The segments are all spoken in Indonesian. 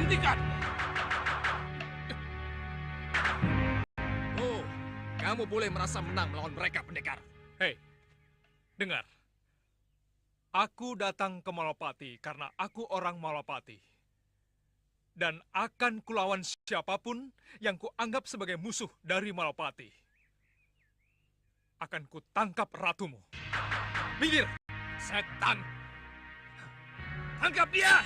Hentikan! Oh, kamu boleh merasa menang melawan mereka, pendekar. Hei, dengar. Aku datang ke Malapati karena aku orang Malapati. Dan akan kulawan siapapun yang kuanggap sebagai musuh dari Malapati. Akan kutangkap ratumu. Minggir! Setan! Tangkap dia!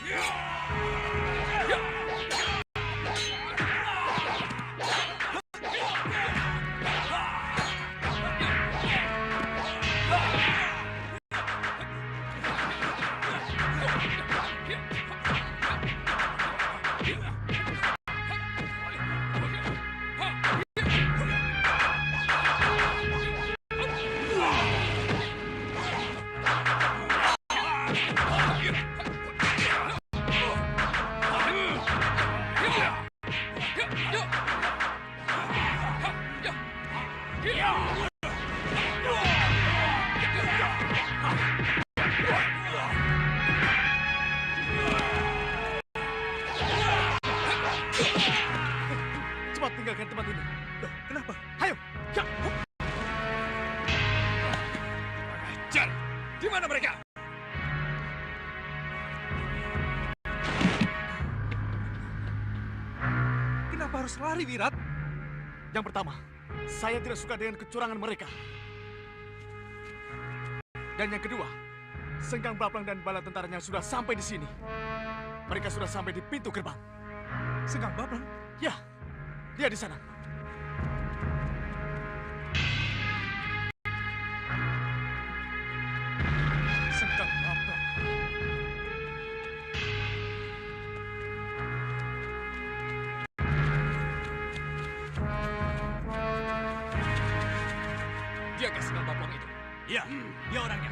Cepat tinggalkan tempat ini. Loh, kenapa? Ayo! Ajar! Di mana mereka? Kenapa harus lari, Wirat? Yang pertama, saya tidak suka dengan kecurangan mereka. Dan yang kedua, Senggang Baplang dan bala tentaranya sudah sampai di sini. Mereka sudah sampai di pintu gerbang. Senggang Baplang? Ya, dia di sana. Senggang Baplang. Jaga Senggang Baplang itu. Iya, dia orangnya.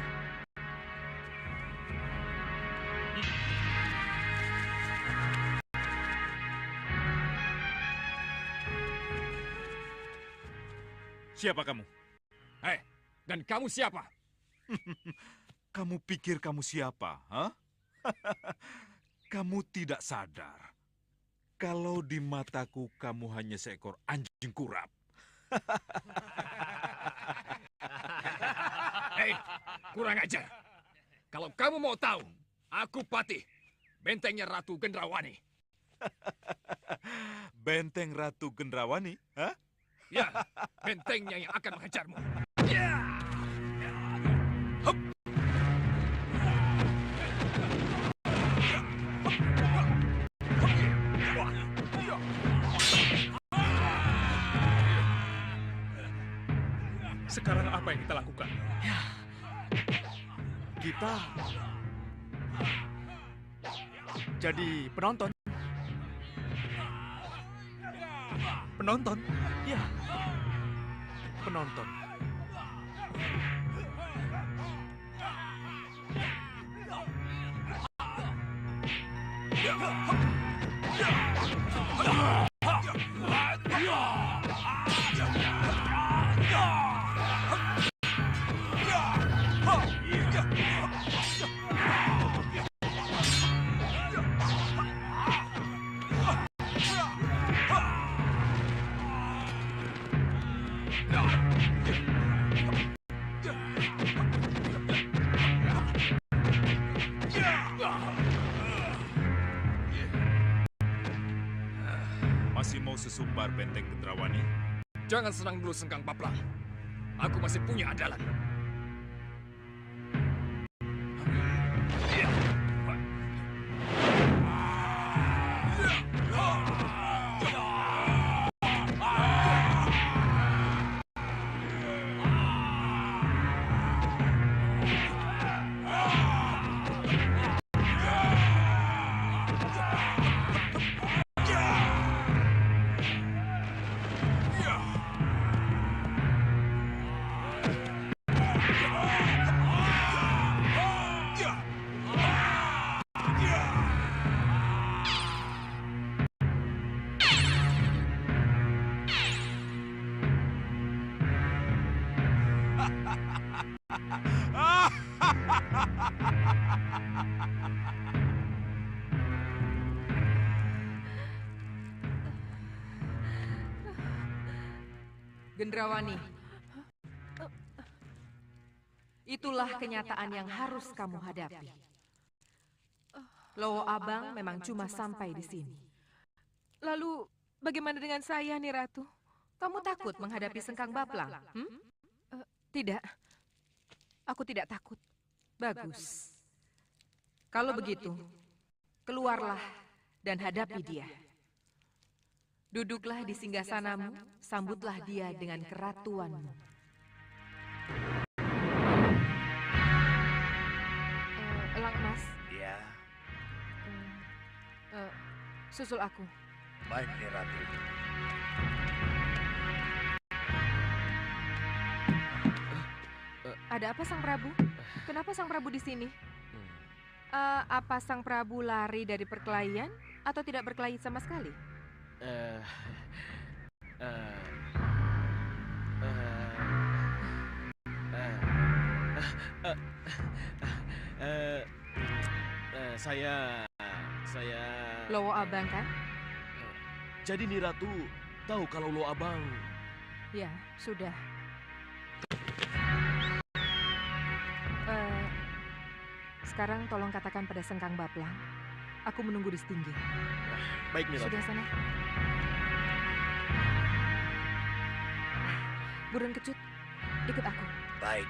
Siapa kamu? Hei, dan kamu siapa? Kamu pikir kamu siapa? Hah? Kamu tidak sadar. Kalau di mataku kamu hanya seekor anjing kurap. Hei, kurang ajar. Kalau kamu mau tahu, aku Patih, bentengnya Ratu Gendrawani. Benteng Ratu Gendrawani? Hah? Ya, bentengnya yang akan menghajarmu. Ya! Hup! Sekarang apa yang kita lakukan? Ya, kita jadi penonton. Penonton? Ya, penonton. sesumbar benteng Gendrawani? Jangan senang dulu, Sengkang Baplang. Aku masih punya andalan. Gendrawani, itulah kenyataan yang harus kamu hadapi. Lowo Abang memang cuma sampai di sini. Lalu, bagaimana dengan saya, nih Ratu? Kamu takut menghadapi Sengkang Baplang? Tidak. Aku tidak takut. Bagus. Kalau begitu, keluarlah dan hadapi dia. Duduklah di singgasanamu, sambutlah dia dengan keratuanmu. Elang Mas, Ya, susul aku. baik nih Ratu. Ada apa Sang Prabu? Kenapa Sang Prabu di sini? Apa Sang Prabu lari dari perkelahian atau tidak berkelahi sama sekali? Saya... Lowo Abang kan? Jadi nih Ratu, tahu kalau Lowo Abang... Ya, sudah. Sekarang tolong katakan pada Sengkang Baplang, aku menunggu di setinggi. Baik nih Ratu. Sudah sana. Burung kecut, ikut aku. Baik.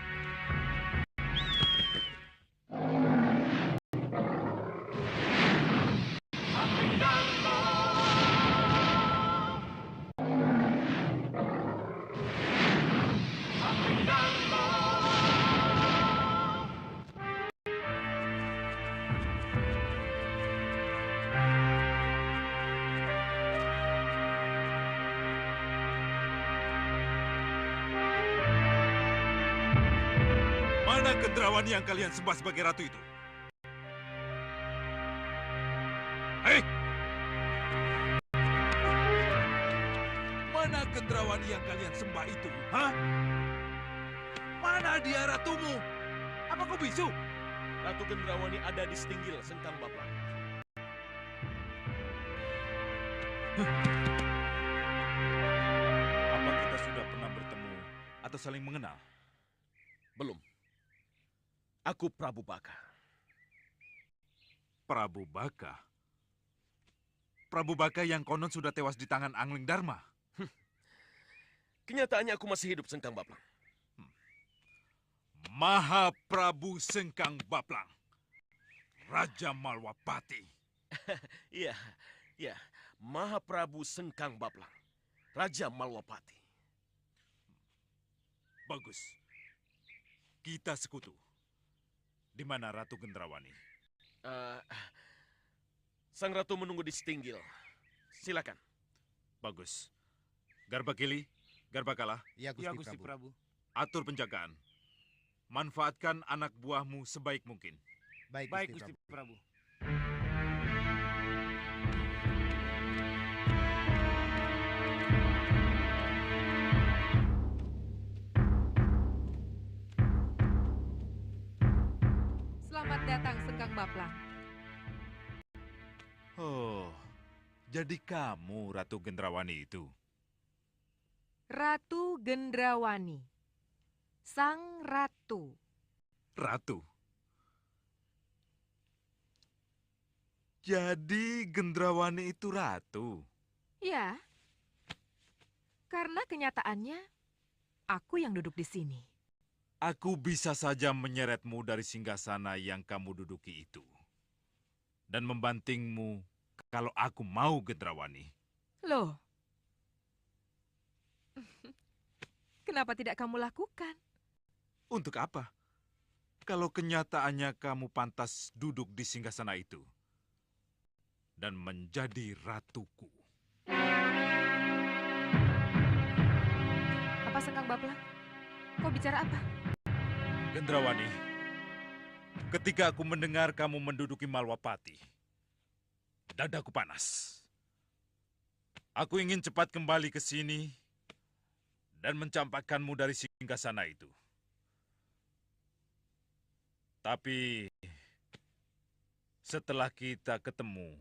Mana Gendrawani yang kalian sembah sebagai ratu itu? Hei! Mana Gendrawani yang kalian sembah itu? Hah? Mana dia ratumu? Apa kau bisu? Ratu Gendrawani ada di setinggil Sengkang Baplang. Apa kita sudah pernah bertemu atau saling mengenal? Belum. Aku Prabu Baka. Prabu Baka? Prabu Baka yang konon sudah tewas di tangan Angling Dharma. Kenyataannya aku masih hidup Sengkang Baplang. Maha Prabu Sengkang Baplang, Raja Malwapati. Iya, iya. Maha Prabu Sengkang Baplang, Raja Malwapati. Bagus. Kita sekutu. Di mana Ratu Gendrawani? Sang Ratu menunggu di setinggil. Silakan. Bagus. Garbakili, Garbakala, Ya, Gusti Prabu. atur penjagaan. Manfaatkan anak buahmu sebaik mungkin. Baik, Gusti Prabu. Selamat datang Sengkang Baplang. Oh, jadi kamu Ratu Gendrawani itu? Ratu Gendrawani. Sang Ratu. Ratu? Jadi Gendrawani itu ratu? Ya, Karena kenyataannya, aku yang duduk di sini. Aku bisa saja menyeretmu dari singgasana yang kamu duduki itu. Dan membantingmu kalau aku mau, Gendrawani. Loh, kenapa tidak kamu lakukan? Untuk apa? Kalau kenyataannya kamu pantas duduk di singgasana itu dan menjadi ratuku. Apa Sengkang Baplang? Kau bicara apa? Gendrawani, ketika aku mendengar kamu menduduki Malwapati, dadaku panas. Aku ingin cepat kembali ke sini dan mencampakkanmu dari singgasana itu. Tapi setelah kita ketemu,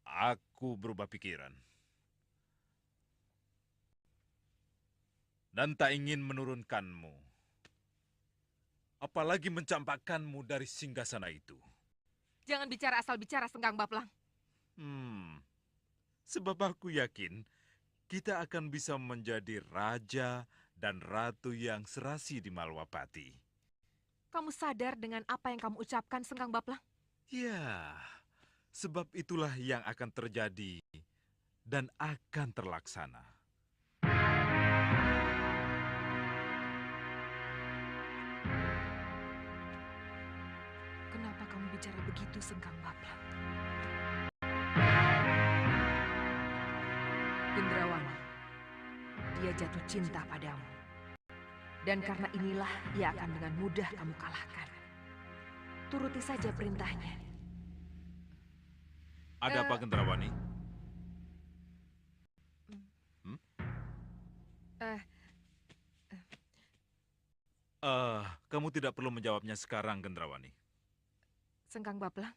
aku berubah pikiran. Dan tak ingin menurunkanmu. Apalagi mencampakkanmu dari singgasana itu. Jangan bicara asal bicara, Sengkang Baplang. Sebab aku yakin kita akan bisa menjadi raja dan ratu yang serasi di Malwapati. Kamu sadar dengan apa yang kamu ucapkan, Sengkang Baplang? Ya, sebab itulah yang akan terjadi dan akan terlaksana. Kenapa kamu bicara begitu, Sengkang Baplang? Gendrawani, dia jatuh cinta padamu. Dan karena inilah ia akan dengan mudah kamu kalahkan. Turuti saja perintahnya. Ada apa, Gendrawani? Kamu tidak perlu menjawabnya sekarang, Gendrawani. Sengkang Baplang?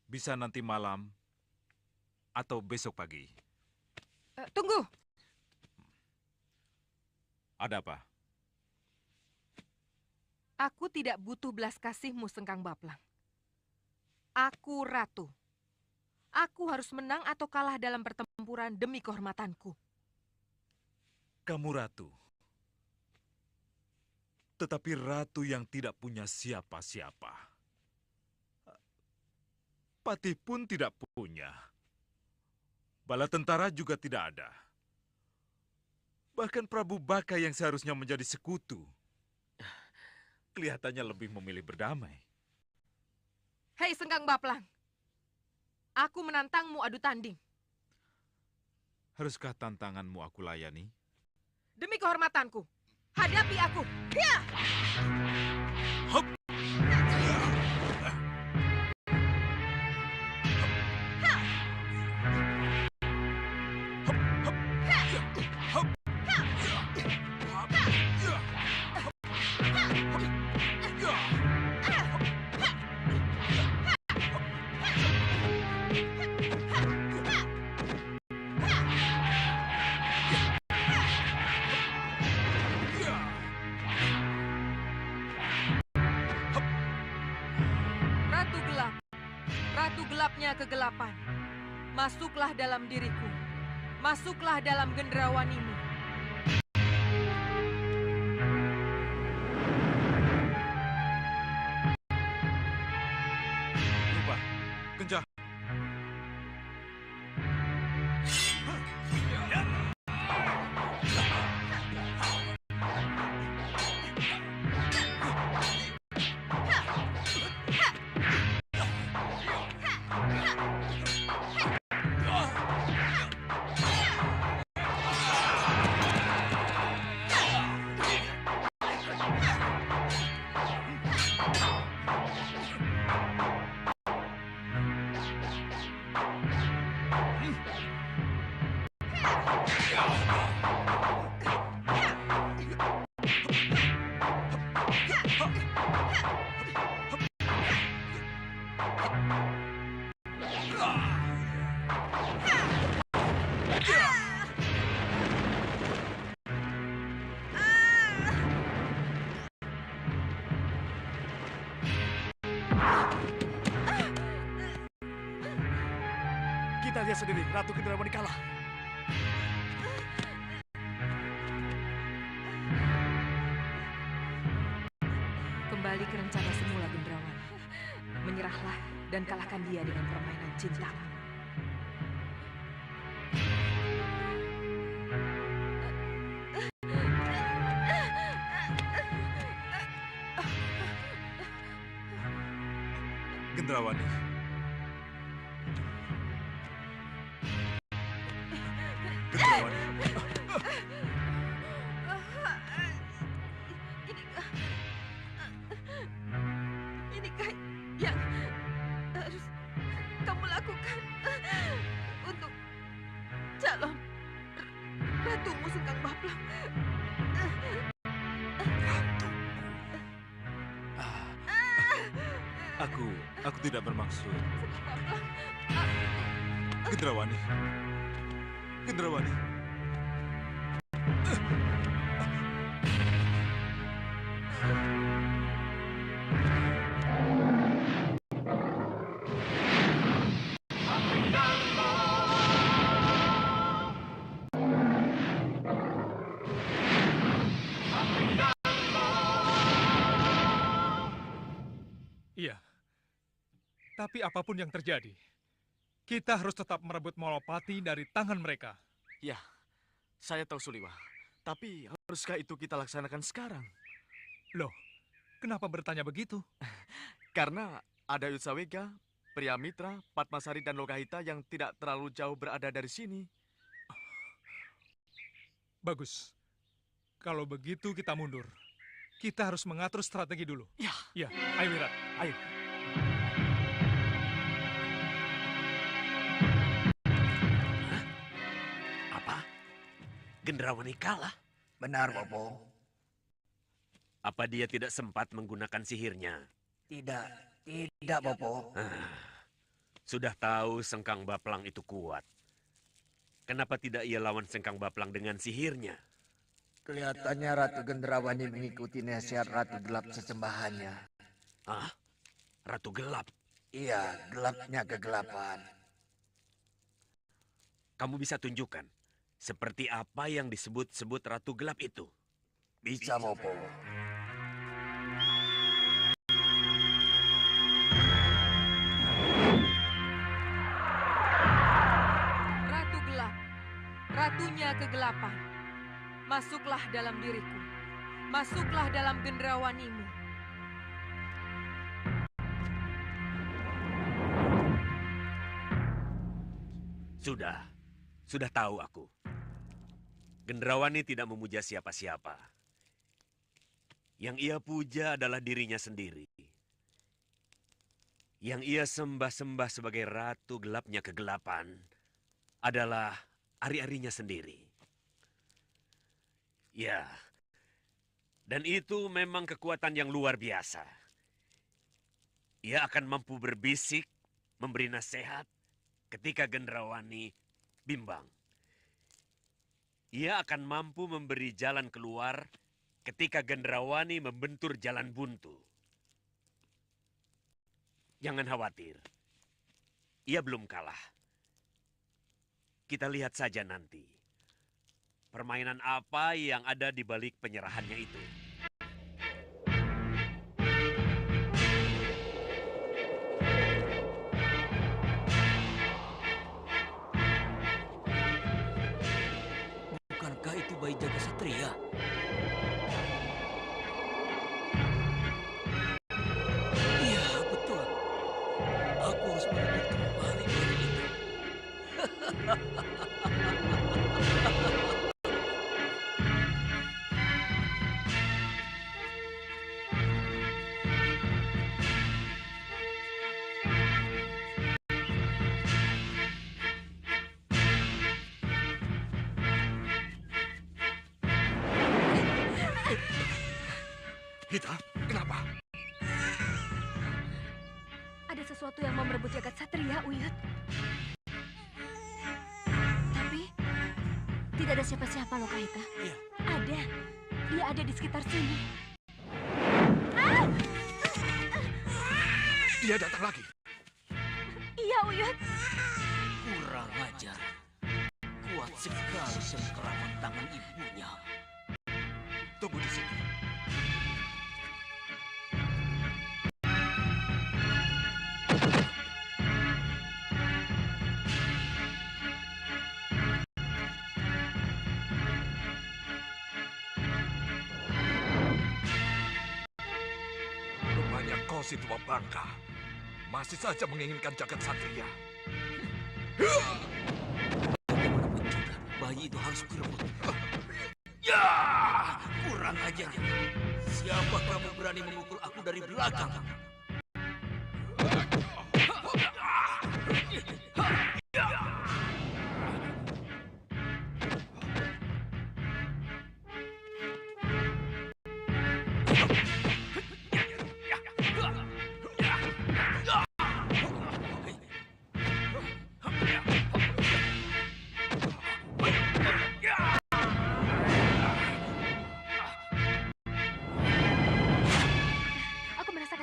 Bisa nanti malam atau besok pagi. Tunggu! Ada apa? Aku tidak butuh belas kasihmu, Sengkang Baplang. Aku ratu. Aku harus menang atau kalah dalam pertempuran demi kehormatanku. Kamu ratu. Tetapi ratu yang tidak punya siapa-siapa. Patih pun tidak punya. Bala tentara juga tidak ada. Bahkan Prabu Baka yang seharusnya menjadi sekutu, kelihatannya lebih memilih berdamai. Hei Sengkang Baplang, aku menantangmu adu tanding. Haruskah tantanganmu aku layani? Demi kehormatanku, hadapi aku. Ya! Hop! Ratu gelapnya kegelapan. Masuklah dalam diriku. Masuklah dalam gendrawanimu. Lupa, kencang. lihat sendiri, Ratu Gendrawani kalah. Kembali ke rencana semula, Gendrawani. Menyerahlah dan kalahkan dia dengan permainan cintamu. Gendrawani. Gendrawani. Inikah yang harus kamu lakukan untuk calon ratumu Sengkang Baplang? Aku tidak bermaksud. Gendrawani. Gendrawani. Iya. Tapi apapun yang terjadi, kita harus tetap merebut Malapati dari tangan mereka. Ya, saya tahu Suliwa. Tapi haruskah itu kita laksanakan sekarang? Loh, kenapa bertanya begitu? Karena ada Yutsawega, Priamitra, Padmasari, dan Lokahita yang tidak terlalu jauh berada dari sini. Bagus. Kalau begitu kita mundur. Kita harus mengatur strategi dulu. Ya. Ya, ayo Wirat, ayo. Apa? Gendrawani kalah? Benar, Bopo. Apa dia tidak sempat menggunakan sihirnya? Tidak, Bopo. Sudah tahu Sengkang Baplang itu kuat. Kenapa tidak ia lawan Sengkang Baplang dengan sihirnya? Kelihatannya Ratu Gendrawani mengikuti nasihat Ratu Gelap sesembahannya. Ah, Ratu Gelap? Iya, gelapnya kegelapan. Kamu bisa tunjukkan seperti apa yang disebut-sebut Ratu Gelap itu? Bisa, Bopo. Ratu Gelap, ratunya kegelapan. Masuklah dalam diriku. Masuklah dalam Gendrawanimu. Sudah tahu aku. Gendrawani tidak memuja siapa-siapa. Yang ia puja adalah dirinya sendiri. Yang ia sembah-sembah sebagai ratu gelapnya kegelapan adalah ari-arinya sendiri. Ya, dan itu memang kekuatan yang luar biasa. Ia akan mampu berbisik, memberi nasihat ketika Gendrawani bimbang. Ia akan mampu memberi jalan keluar ketika Gendrawani membentur jalan buntu. Jangan khawatir, ia belum kalah. Kita lihat saja nanti. Permainan apa yang ada di balik penyerahannya itu? Bukankah itu bayi jaga satria? Iya, betul. Aku harus merebut kembali bayi itu. Hita, kenapa? Ada sesuatu yang mau merebut jagat satria, Uyut. Tapi tidak ada siapa-siapa, Lokahita. Iya. Ada. Dia ada di sekitar sini. Dia datang lagi. Iya, Uyut. Kurang ajar. ajar. Kuat sekali cengkeraman tangan ibunya. Tunggu di sini. Rupanya kau si tua bangka masih saja menginginkan jagat satria. Bagaimanapun juga, bayi itu harus kurebut. Ya, kurang ajar. Siapa kamu berani memukul aku dari belakang?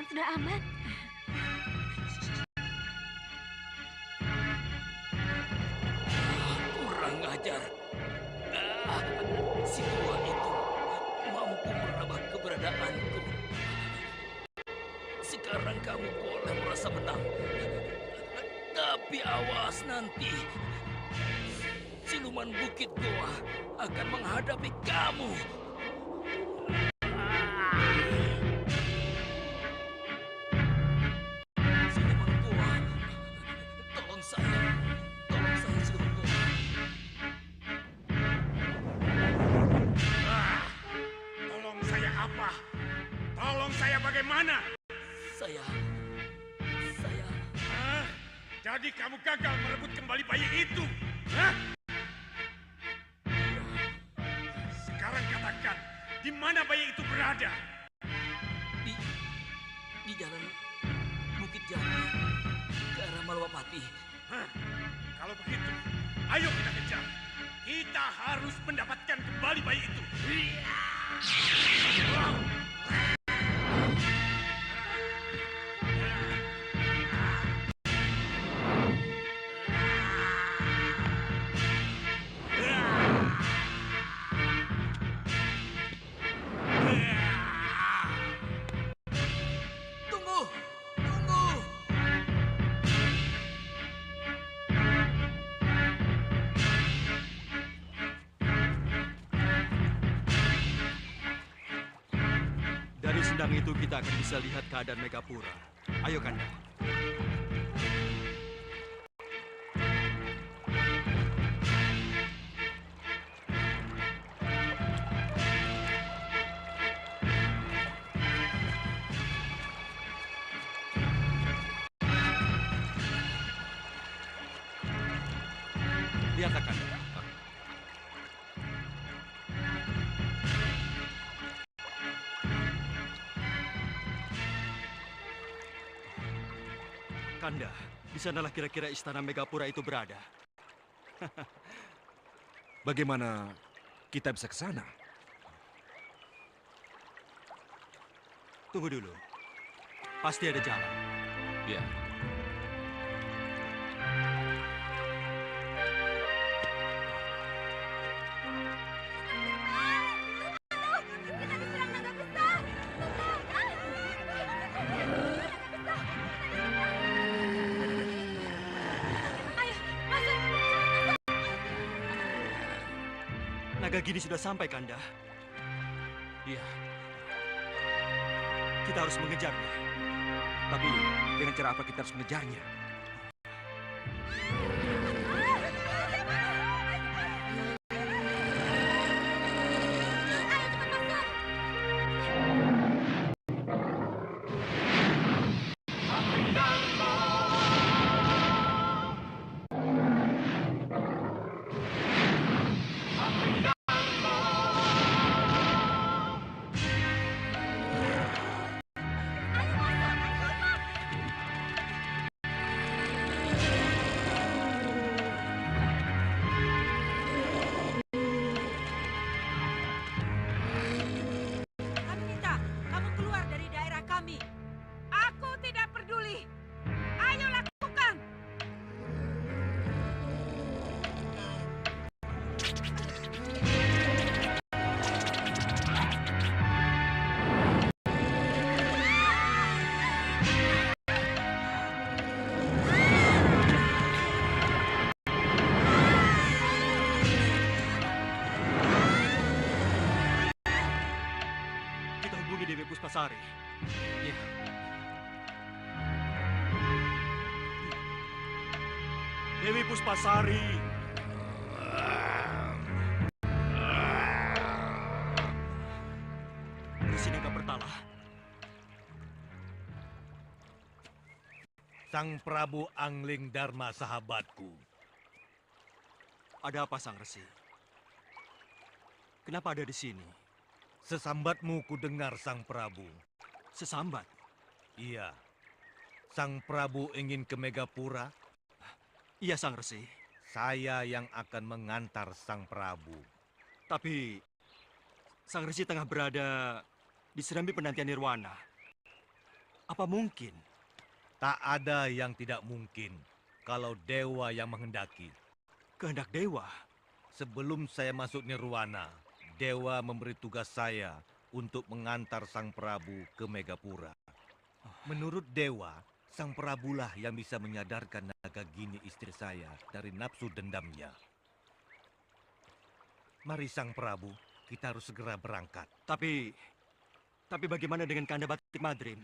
Sudah aman. Kurang ajar. Si tua itu mampu merabah keberadaanku. Sekarang kamu boleh merasa menang. Tapi awas nanti. Siluman Bukit Goa akan menghadapi kamu. Bagaimana? Saya... Jadi kamu gagal merebut kembali bayi itu? Hah? Sekarang katakan, di mana bayi itu berada? Di jalan Bukit Jati, ke arah Malwapati. Kalau begitu, ayo kita kejar. Kita harus mendapatkan kembali bayi itu. Dari sendang itu kita akan bisa lihat keadaan Megapura. Ayo, Kanda. Lihatlah, Kanda. Kanda, di sanalah kira-kira istana Megapura itu berada. Bagaimana kita bisa ke sana? Tunggu dulu. Pasti ada jalan. Ya. Naga Gini sudah sampai, Kanda. Iya. Kita harus mengejarnya. Tapi dengan cara apa kita harus mengejarnya? Dewi Puspasari. Ya. Dewi Puspasari. Resi Naga Bertala. Sang Prabu Angling Dharma sahabatku. Ada apa, Sang Resi? Kenapa ada di sini? Sesambatmu ku dengar, Sang Prabu. Sesambat? Iya. Sang Prabu ingin ke Megapura? Iya, Sang Resi. Saya yang akan mengantar Sang Prabu. Tapi Sang Resi tengah berada di serambi penantian Nirwana. Apa mungkin? Tak ada yang tidak mungkin kalau dewa yang menghendaki. Kehendak dewa? Sebelum saya masuk Nirwana, dewa memberi tugas saya untuk mengantar Sang Prabu ke Megapura. Menurut dewa, Sang Prabulah yang bisa menyadarkan Nagagini istri saya dari nafsu dendamnya. Mari Sang Prabu, kita harus segera berangkat. Tapi bagaimana dengan Kanda Batik Madrim?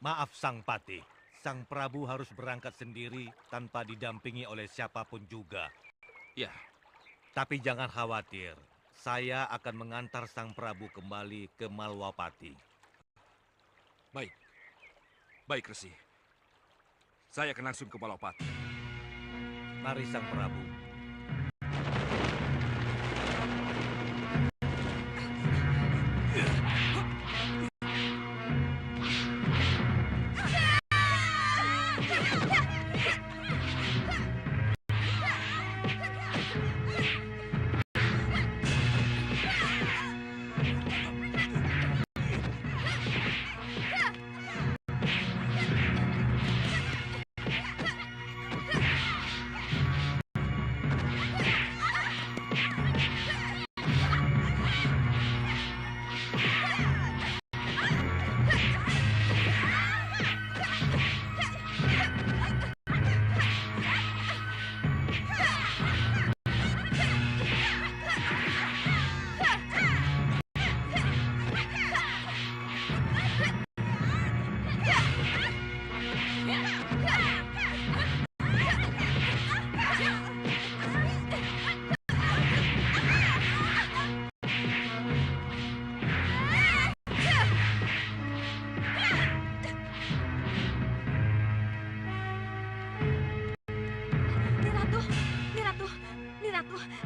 Maaf Sang Patih, Sang Prabu harus berangkat sendiri tanpa didampingi oleh siapapun juga. Ya. Tapi jangan khawatir, saya akan mengantar Sang Prabu kembali ke Malwapati. Baik. Baik, Resi. Saya akan langsung ke Malwapati. Mari Sang Prabu.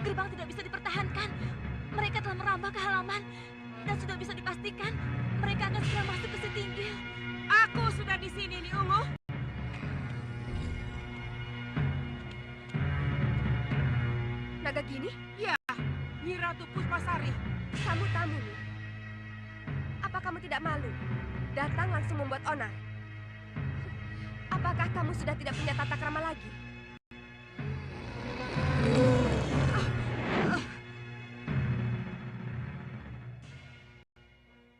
Gerbang tidak bisa dipertahankan. Mereka telah merambah ke halaman dan sudah bisa dipastikan mereka akan segera masuk ke Setinggil. Aku sudah di sini, Ni Ungu. Nagagini? Ya, Nyi Ratu Puspasari. Kamu tamu, Ni. Apa kamu tidak malu? Datang langsung membuat onar. Apakah kamu sudah tidak punya tata krama lagi?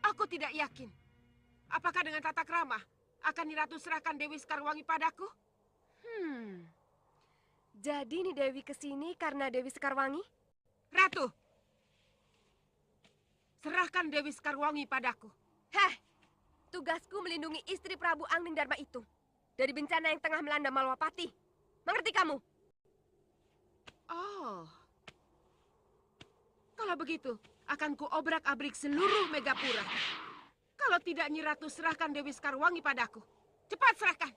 Aku tidak yakin. Apakah dengan tata krama akan Nyi Ratu serahkan Dewi Sekarwangi padaku? Jadi nih Dewi kesini karena Dewi Sekarwangi? Ratu, serahkan Dewi Sekarwangi padaku. Heh, tugasku melindungi istri Prabu Angling Dharma itu dari bencana yang tengah melanda Malwapati. Mengerti kamu? Oh, kalau begitu akan kuobrak-abrik seluruh Megapura. Kalau tidak, Nyi Ratu serahkan Dewi Sekarwangi padaku. Cepat serahkan.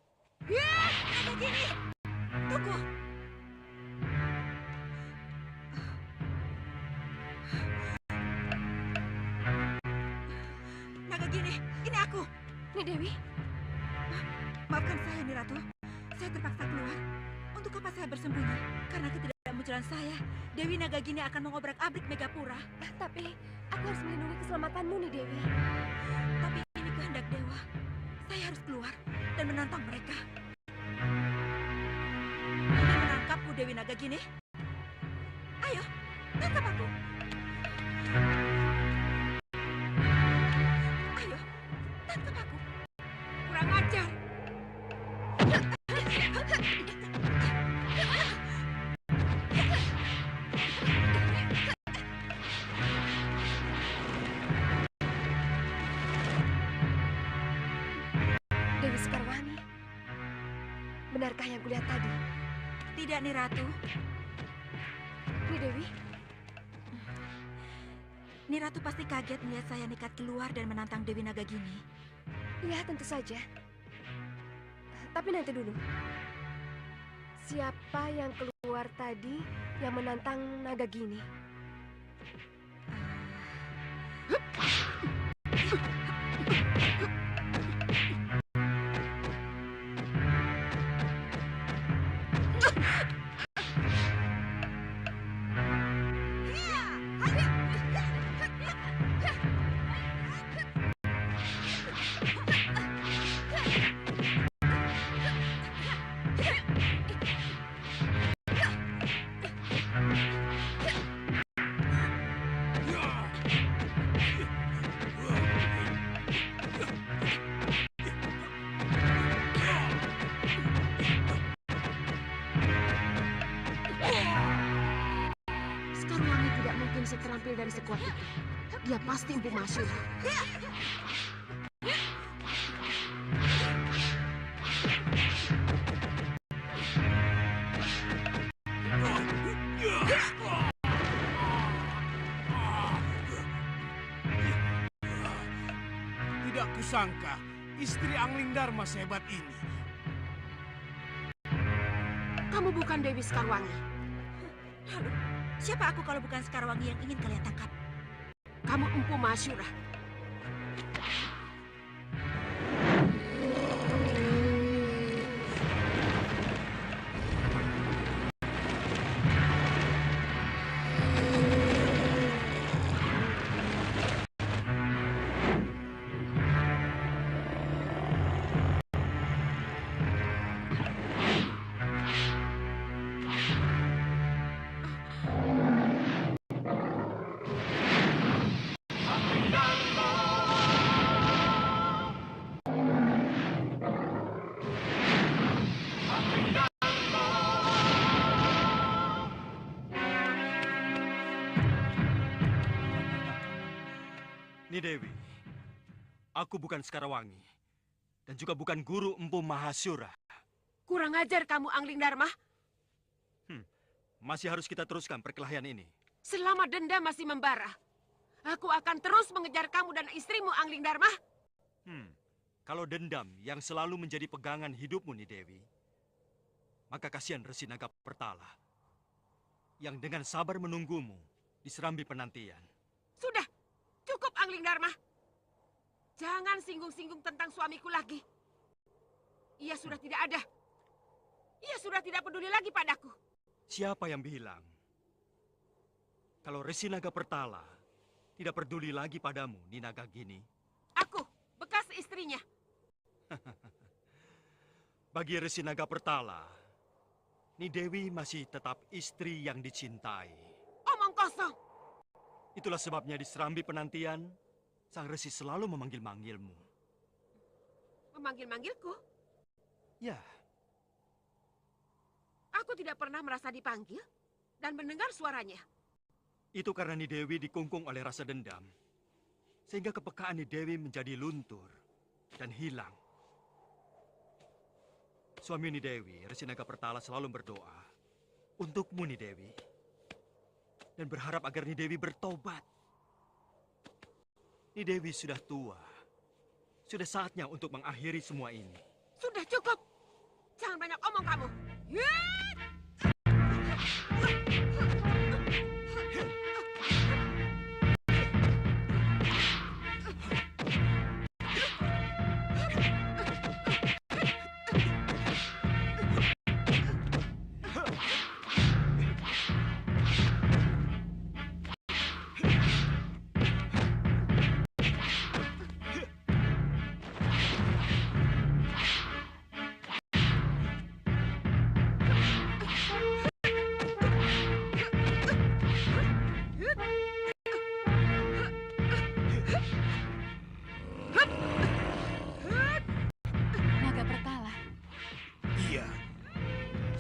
Ya, kayak gini. Tunggu. Nagagini, ini aku. Ini Dewi. Maafkan saya, Nyi Ratu. Saya terpaksa keluar. Untuk apa saya bersembunyi? Karena ketidakmunculan saya, Dewi Nagagini akan mengobrak-abrik Megapura. Tapi aku harus melindungi keselamatanmu nih, Dewi. Tapi ini kehendak dewa. Saya harus keluar dan menantang mereka. Ingin menangkapku, Dewi Nagagini? Ayo, tangkap aku. Ayo, tangkap aku. Kurang ajar. benarkah yang kulihat tadi? Tidak, Ni Ratu. Ni Dewi? Ni Ratu pasti kaget melihat saya nekat keluar dan menantang Dewi Nagagini. Iya, tentu saja. Tapi nanti dulu. Siapa yang keluar tadi yang menantang Nagagini? Skarwangi tidak mungkin seterampil dan sekuat itu. Dia pasti Empu Masyura. Tidak kusangka istri Angling Dharma sehebat ini. Kamu bukan Dewi Skarwangi. Lalu, siapa aku kalau bukan Skarwangi yang ingin kalian tangkap? Kamu Empu Masyura. Ni Dewi, aku bukan Skarwangi dan juga bukan guru Empu Mahasyura. Kurang ajar kamu, Angling Dharma. Masih harus kita teruskan perkelahian ini. Selama dendam masih membara, aku akan terus mengejar kamu dan istrimu, Angling Dharma. Kalau dendam yang selalu menjadi pegangan hidupmu, Ni Dewi, maka kasihan Resi Naga Pertala yang dengan sabar menunggumu di Serambi Penantian. Sudah, cukup Angling Dharma. Jangan singgung-singgung tentang suamiku lagi. Ia sudah tidak ada. Ia sudah tidak peduli lagi padaku. Siapa yang bilang kalau Resi Naga Pertala tidak peduli lagi padamu, Ni Nagagini? Aku, bekas istrinya. Bagi Resi Naga Pertala, Ni Dewi masih tetap istri yang dicintai. Omong kosong. Itulah sebabnya di Serambi Penantian, Sang Resi selalu memanggil-manggilmu. Memanggil-manggilku? Ya. Aku tidak pernah merasa dipanggil dan mendengar suaranya. Itu karena Ni Dewi dikungkung oleh rasa dendam. Sehingga kepekaan Ni Dewi menjadi luntur dan hilang. Suami Ni Dewi, Resi Naga Pertala, selalu berdoa untukmu, Ni Dewi. Dan berharap agar Ni Dewi bertobat. Ni Dewi sudah tua. Sudah saatnya untuk mengakhiri semua ini. Sudah cukup. Jangan banyak omong kamu.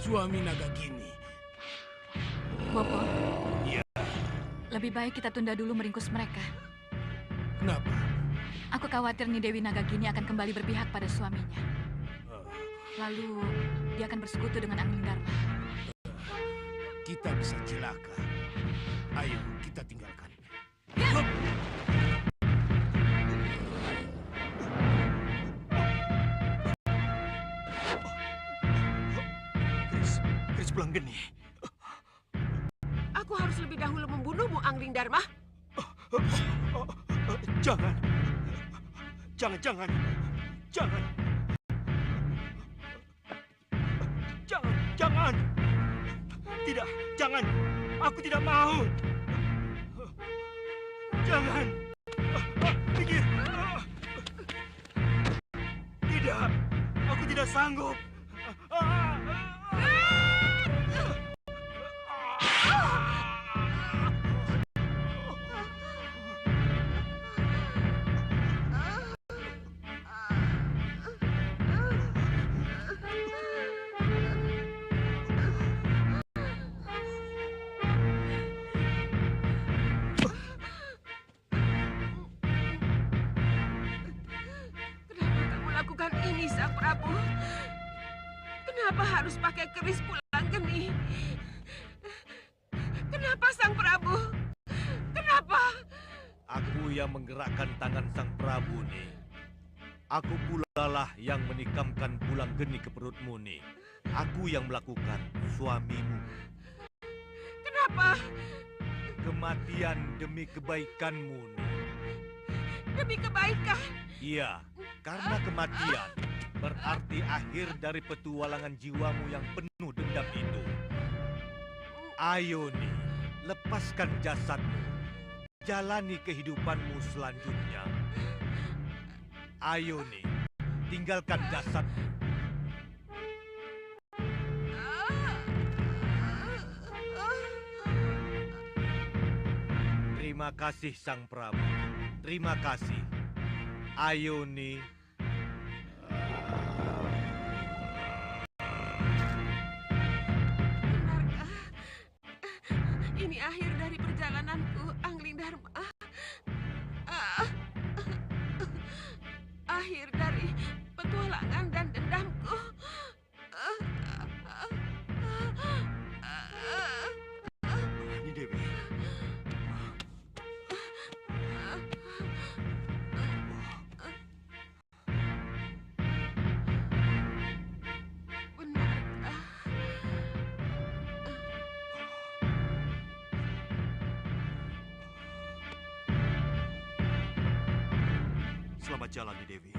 Suami Nagagini. Bopo. Iya. Lebih baik kita tunda dulu meringkus mereka. Kenapa? Aku khawatir Ni Dewi Nagagini akan kembali berpihak pada suaminya. Lalu dia akan bersekutu dengan Angling Dharma. Kita bisa celaka. Ayo, kita tinggalkan. Kris Pulanggeni. Aku harus lebih dahulu membunuhmu, Angling Dharma. Jangan. Jangan. Jangan. Tidak, jangan. Aku tidak mau. Jangan. Pikir. Tidak. Aku tidak sanggup. Ini Sang Prabu. Kenapa harus pakai keris Pulanggeni? Kenapa Sang Prabu? Kenapa? Aku yang menggerakkan tangan Sang Prabu nih. Aku pula lah yang menikamkan Pulanggeni ke perutmu nih. Aku yang melakukan, suamimu. Kenapa? Kematian demi kebaikanmu nih. Demi kebaikan? Iya, karena kematian berarti akhir dari petualangan jiwamu yang penuh dendam itu. Ayo nih, lepaskan jasadmu. Jalani kehidupanmu selanjutnya. Ayo nih, tinggalkan jasadmu. Terima kasih Sang Prabu. Terima kasih. Ayo nih. Benarkah ini akhir dari perjalananku, Angling Dharma? Akhir dari petualangan dan dendamku. Ini Dewi. Selamat jalan, Dewi.